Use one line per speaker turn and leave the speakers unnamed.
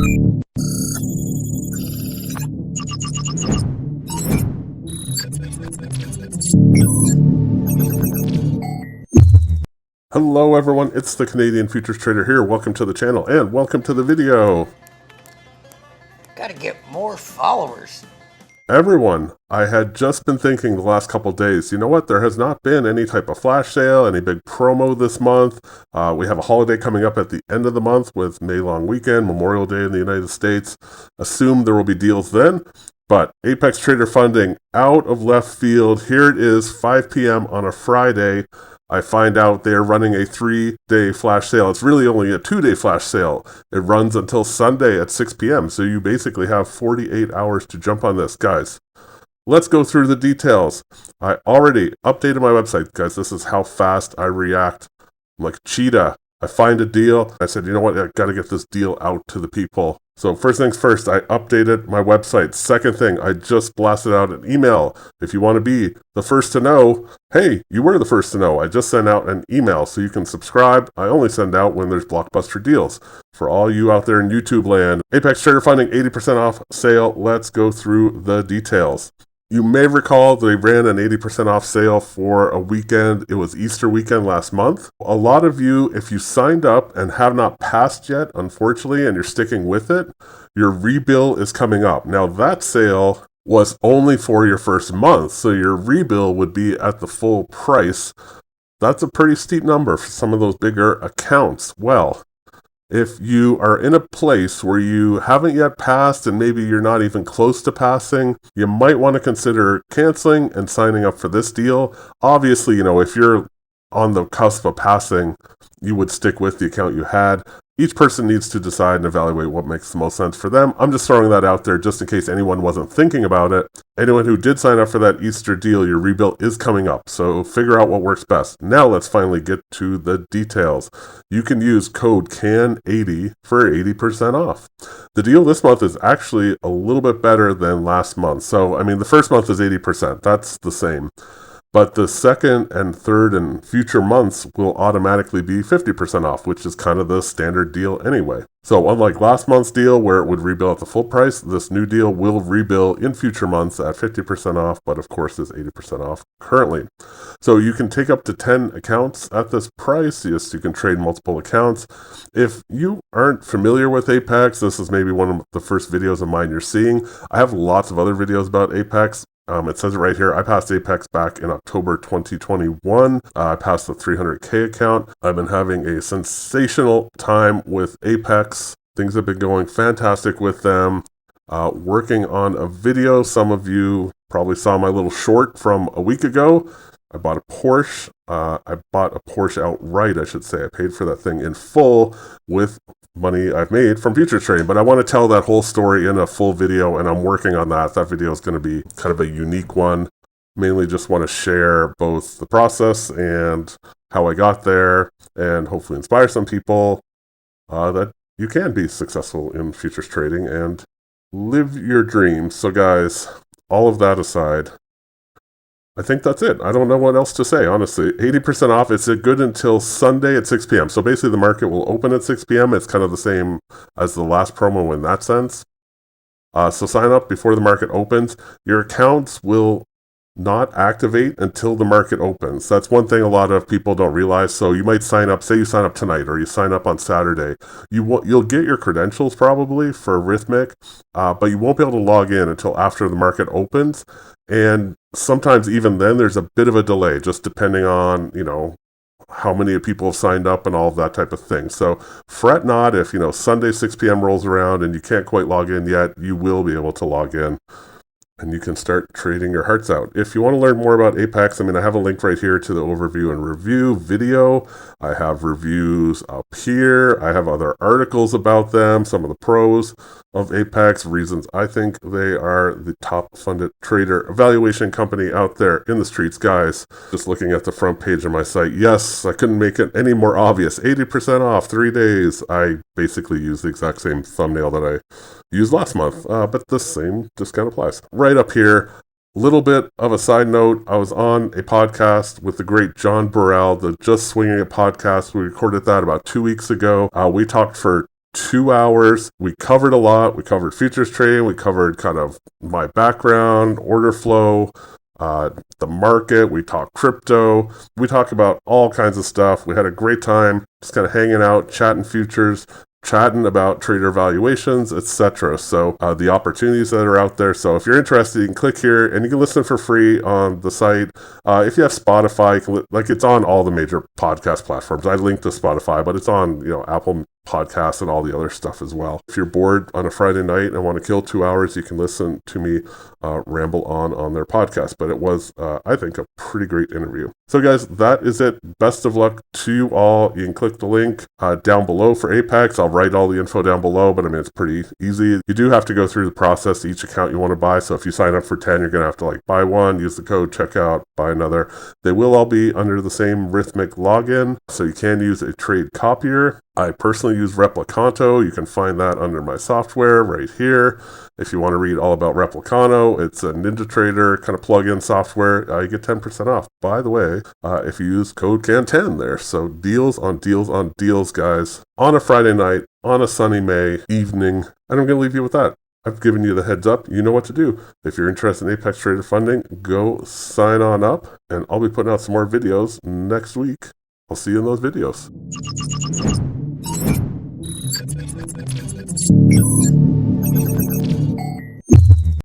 Hello everyone, it's the Canadian Futures Trader here. Welcome to the channel and welcome to the video.
Gotta get more followers.
Everyone, I had just been thinking the last couple days, you know what, there has not been any type of flash sale, any big promo this month. We have a holiday coming up at the end of the month with May long weekend, Memorial Day in the United States. Assume there will be deals then. But Apex Trader funding out of left field. Here it is, 5 p.m. on a Friday. I find out they're running a 3-day flash sale. It's really only a 2-day flash sale. It runs until Sunday at 6 p.m. So you basically have 48 hours to jump on this, guys. Let's go through the details. I already updated my website, guys. This is how fast I react. I'm like cheetah. I find a deal. I said, you know what? I got to get this deal out to the people. So first things first, I updated my website. Second thing, I just blasted out an email. If you want to be the first to know, hey, you were the first to know. I just sent out an email so you can subscribe. I only send out when there's blockbuster deals. For all you out there in YouTube land, Apex Trader Funding 80% off sale. Let's go through the details. You may recall they ran an 80% off sale for a weekend. It was Easter weekend last month. A lot of you, if you signed up and have not passed yet, unfortunately, and you're sticking with it, your rebill is coming up. Now, that sale was only for your first month, so your rebill would be at the full price. That's a pretty steep number for some of those bigger accounts. Well, if you are in a place where you haven't yet passed and maybe you're not even close to passing, you might want to consider canceling and signing up for this deal. Obviously, you know, if you're on the cusp of passing, you would stick with the account you had. Each person needs to decide and evaluate what makes the most sense for them. I'm just throwing that out there just in case anyone wasn't thinking about it. Anyone who did sign up for that Easter deal, your rebill is coming up. So figure out what works best. Now let's finally get to the details. You can use code CAN80 for 80% off. The deal this month is actually a little bit better than last month. So, I mean, the first month is 80%. That's the same. But the second and third and future months will automatically be 50% off, which is kind of the standard deal anyway. So unlike last month's deal where it would rebill at the full price, this new deal will rebill in future months at 50% off, but of course is 80% off currently. So you can take up to 10 accounts at this price. Yes, you can trade multiple accounts. If you aren't familiar with Apex, this is maybe one of the first videos of mine you're seeing. I have lots of other videos about Apex. It says it right here. I passed Apex back in October 2021. I passed the 300K account. I've been having a sensational time with Apex. Things have been going fantastic with them. Working on a video. Some of you probably saw my little short from a week ago. I bought a Porsche. I bought a Porsche outright, I should say. I paid for that thing in full with money I've made from futures trading, but I want to tell that whole story in a full video, and I'm working on that. That video is going to be kind of a unique one. Mainly just want to share both the process and how I got there, and hopefully inspire some people that you can be successful in futures trading and live your dreams. So guys, all of that aside, I think that's it. I don't know what else to say, honestly. 80% off. It's good until Sunday at 6 p.m. So basically the market will open at 6 p.m. It's kind of the same as the last promo in that sense. So sign up before the market opens. Your accounts will not activate until the market opens. That's one thing a lot of people don't realize. So you might sign up, say you sign up tonight or you sign up on Saturday. You'll get your credentials probably for Rhythmic, but you won't be able to log in until after the market opens. And sometimes even then there's a bit of a delay, just depending on, you know, how many people have signed up and all of that type of thing. So fret not if, you know, Sunday 6 p.m. rolls around and you can't quite log in yet. You will be able to log in and you can start trading your hearts out. If you want to learn more about Apex, I mean, I have a link right here to the overview and review video. I have reviews up here. I have other articles about them, some of the pros of Apex, reasons I think they are the top funded trader evaluation company out there in the streets. Guys, just looking at the front page of my site, yes, I couldn't make it any more obvious. 80% off, 3 days. I basically use the exact same thumbnail that I used last month, but the same discount applies. Right up here, little bit of a side note, I was on a podcast with the great John Burrell, the Just Swinging It podcast. We recorded that about 2 weeks ago. We talked for 2 hours. We covered a lot. We covered futures trading. We covered kind of my background, order flow, the market. We talked crypto. We talked about all kinds of stuff. We had a great time just kind of hanging out, chatting futures, chatting about trader valuations, etc. So the opportunities that are out there. So if you're interested, you can click here and you can listen for free on the site. If you have Spotify, you can it's on all the major podcast platforms. I linked to Spotify, but it's on Apple Podcasts and all the other stuff as well. If you're bored on a Friday night and want to kill 2 hours, you can listen to me ramble on their podcast. But it was, I think, a pretty great interview. So guys, that is it. Best of luck to you all. You can click the link down below for Apex. I'll write all the info down below, but I mean, it's pretty easy. You do have to go through the process, each account you want to buy. So if you sign up for 10, you're going to have to buy one, use the code, check out, buy another. They will all be under the same Rhythmic login. So you can use a trade copier. I personally use Replikanto. You can find that under my software right here. If you want to read all about Replikanto, it's a NinjaTrader kind of plug-in software. You get 10% off, by the way, if you use code CAN10 there. So deals on deals on deals, guys, on a Friday night, on a sunny May evening. And I'm going to leave you with that. I've given you the heads up. You know what to do. If you're interested in Apex Trader funding, go sign on up, and I'll be putting out some more videos next week. I'll see you in those videos.